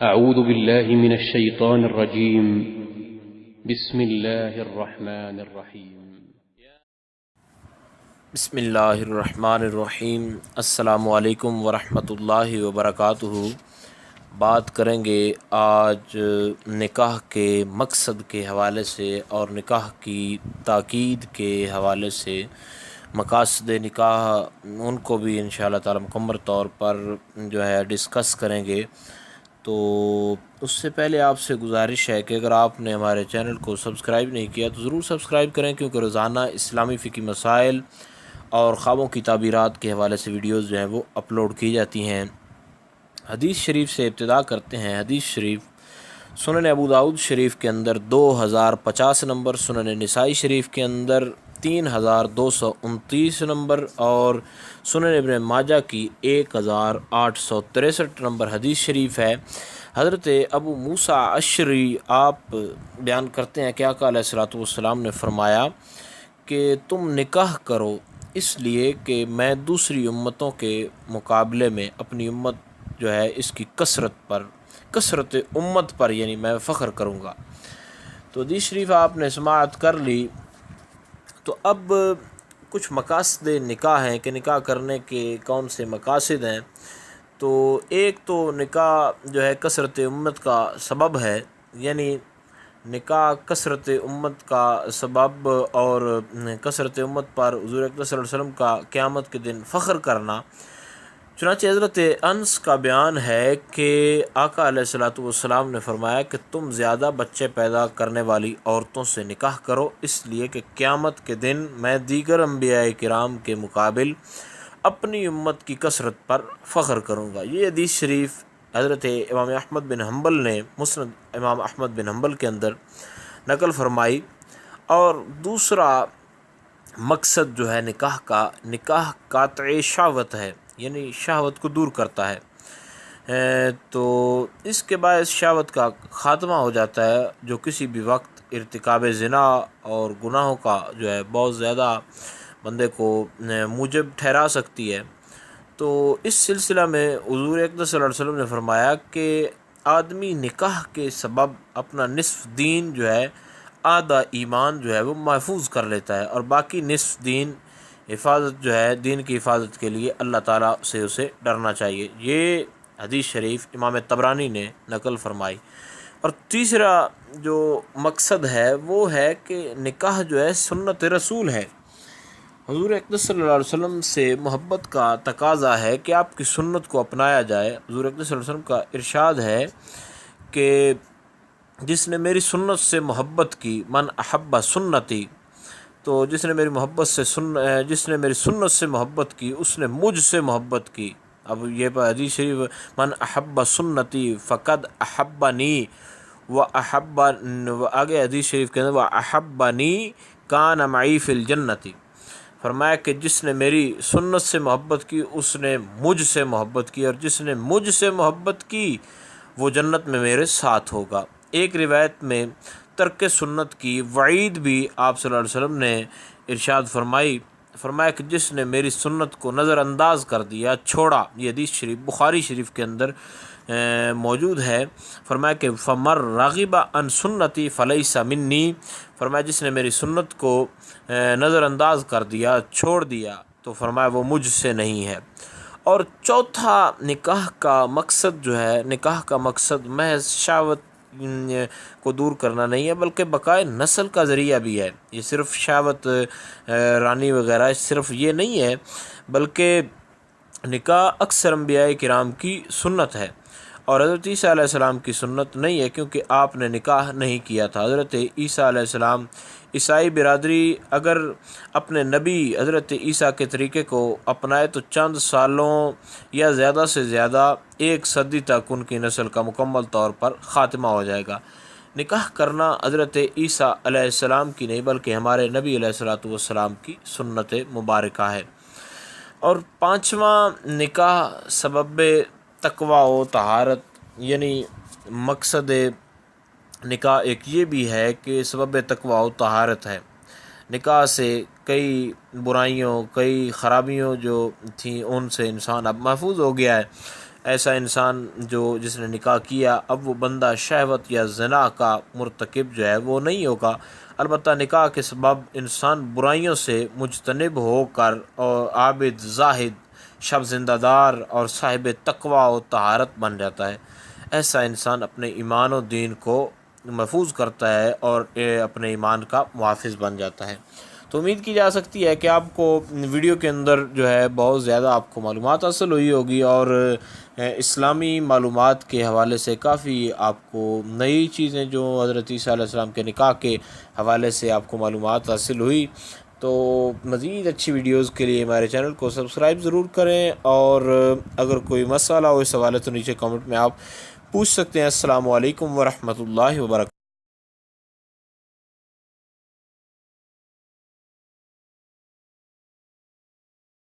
أعوذ بالله من الشيطان الرجيم. بسم الله الرحمن الرحيم. بسم اللہ الرحمن الرحیم۔ السلام علیکم ورحمۃ اللہ وبرکاتہ۔ بات کریں گے آج نکاح کے مقصد کے حوالے سے اور نکاح کی تاکید کے حوالے سے۔ مقاصد نکاح ان کو بھی انشاءاللہ تعالی مکمل طور پر ڈسکس کریں گے۔ تو اس سے پہلے آپ سے گزارش ہے کہ اگر آپ نے ہمارے چینل کو سبسکرائب نہیں کیا تو ضرور سبسکرائب کریں، کیونکہ روزانہ اسلامی فقہی مسائل اور خوابوں کی تعبیرات کے حوالے سے ویڈیوز وہ اپلوڈ کی جاتی ہیں۔ حدیث شریف سے ابتدا کرتے ہیں۔ حدیث شریف سنن ابو داؤد شریف کے اندر 2050 نمبر، سنن نسائی شریف کے اندر 3229 نمبر اور سنن ابن ماجہ کی 1863 نمبر حدیث شریف ہے۔ حضرت ابو موسیٰ اشعری آپ بیان کرتے ہیں کہ آقا علیہ الصلوۃ والسلام نے فرمایا کہ تم نکاح کرو، اس لیے کہ میں دوسری امتوں کے مقابلے میں اپنی امت اس کی کثرت امت پر میں فخر کروں گا۔ تو حدیث شریف آپ نے سماعت کر لی۔ تو اب کچھ مقاصد نکاح ہیں کہ نکاح کرنے کے کون سے مقاصد ہیں۔ تو ایک تو نکاح کثرت امت کا سبب ہے، یعنی نکاح کثرت امت کا سبب اور کثرت امت پر حضور اکرم صلی اللہ علیہ وسلم کا قیامت کے دن فخر کرنا۔ چنانچہ حضرت انس کا بیان ہے کہ آقا علیہ الصلوۃ والسلام نے فرمایا کہ تم زیادہ بچے پیدا کرنے والی عورتوں سے نکاح کرو، اس لیے کہ قیامت کے دن میں دیگر انبیاء کرام کے مقابل اپنی امت کی کثرت پر فخر کروں گا۔ یہ حدیث شریف حضرت امام احمد بن حنبل نے مسند امام احمد بن حنبل کے اندر نقل فرمائی۔ اور دوسرا مقصد نکاح قاطع شہوت ہے، یعنی شہوت کو دور کرتا ہے۔ تو اس کے باعث شہوت کا خاتمہ ہو جاتا ہے، جو کسی بھی وقت ارتکاب زنا اور گناہوں کا بہت زیادہ بندے کو موجب ٹھہرا سکتی ہے۔ تو اس سلسلہ میں حضور اکرم صلی اللہ علیہ وسلم نے فرمایا کہ آدمی نکاح کے سبب اپنا نصف دین آدھا ایمان وہ محفوظ کر لیتا ہے، اور باقی نصف دین حفاظت دین کی حفاظت کے لیے اللہ تعالیٰ سے اسے ڈرنا چاہیے۔ یہ حدیث شریف امام طبرانی نے نقل فرمائی۔ اور تیسرا جو مقصد ہے وہ ہے کہ نکاح سنت رسول ہے۔ حضور اکرم صلی اللہ علیہ وسلم سے محبت کا تقاضا ہے کہ آپ کی سنت کو اپنایا جائے۔ حضور اکرم صلی اللہ علیہ وسلم کا ارشاد ہے کہ جس نے میری سنت سے محبت کی، من احب سنتی، تو جس نے میری سنت سے محبت کی اس نے مجھ سے محبت کی۔ اب یہ حدیث شریف من احب سنتی فقد احبنی آگے حدیث شریف کے اندر احبنی کان معی فی الجنتی، فرمایا کہ جس نے میری سنت سے محبت کی اس نے مجھ سے محبت کی، اور جس نے مجھ سے محبت کی وہ جنت میں میرے ساتھ ہوگا۔ ایک روایت میں ترک سنت کی وعید بھی آپ صلی اللہ علیہ وسلم نے ارشاد فرمایا کہ جس نے میری سنت کو نظر انداز کر دیا، چھوڑا۔ یہ حدیث شریف بخاری شریف کے اندر موجود ہے۔ فرمایا کہ فمر راغب عن سنتی فلیس منی، فرمایا جس نے میری سنت کو نظر انداز کر دیا، چھوڑ دیا، تو فرمایا وہ مجھ سے نہیں ہے۔ اور چوتھا نکاح کا مقصد محض شہوت کو دور کرنا نہیں ہے، بلکہ بقائے نسل کا ذریعہ بھی ہے۔ یہ صرف شہوت رانی وغیرہ صرف یہ نہیں ہے، بلکہ نکاح اکثر انبیاء کرام کی سنت ہے، اور حضرت عیسیٰ علیہ السلام کی سنت نہیں ہے، کیونکہ آپ نے نکاح نہیں کیا تھا۔ حضرت عیسیٰ علیہ السلام عیسائی برادری اگر اپنے نبی حضرت عیسیٰ کے طریقے کو اپنائے تو چند سالوں یا زیادہ سے زیادہ 1 صدی تک ان کی نسل کا مکمل طور پر خاتمہ ہو جائے گا۔ نکاح کرنا حضرت عیسیٰ علیہ السلام کی نہیں، بلکہ ہمارے نبی علیہ الصلوۃ والسلام کی سنت مبارکہ ہے۔ اور پانچواں نکاح سبب تقویٰ و طہارت، یعنی مقصد نکاح ایک یہ بھی ہے کہ سبب تقویٰ و طہارت ہے۔ نکاح سے کئی برائیوں، کئی خرابیوں جو تھیں ان سے انسان اب محفوظ ہو گیا ہے۔ ایسا انسان جس نے نکاح کیا اب وہ بندہ شہوت یا زنا کا مرتکب جو ہے وہ نہیں ہوگا۔ البتہ نکاح کے سبب انسان برائیوں سے مجتنب ہو کر اور عابد، زاہد، شب زندہ دار اور صاحب تقوی و طہارت بن جاتا ہے۔ ایسا انسان اپنے ایمان و دین کو محفوظ کرتا ہے اور اپنے ایمان کا محافظ بن جاتا ہے۔ تو امید کی جا سکتی ہے کہ آپ کو ویڈیو کے اندر جو ہے بہت زیادہ آپ کو معلومات حاصل ہوئی ہوگی، اور اسلامی معلومات کے حوالے سے کافی آپ کو نئی چیزیں جو حضرت عیسیٰ علیہ السلام کے نکاح کے حوالے سے آپ کو معلومات حاصل ہوئی۔ تو مزید اچھی ویڈیوز کے لیے ہمارے چینل کو سبسکرائب ضرور کریں، اور اگر کوئی مسئلہ ہو اس حوالے تو نیچے کمنٹ میں آپ پوچھ سکتے ہیں۔ السلام علیکم ورحمۃ اللہ وبرکاتہ۔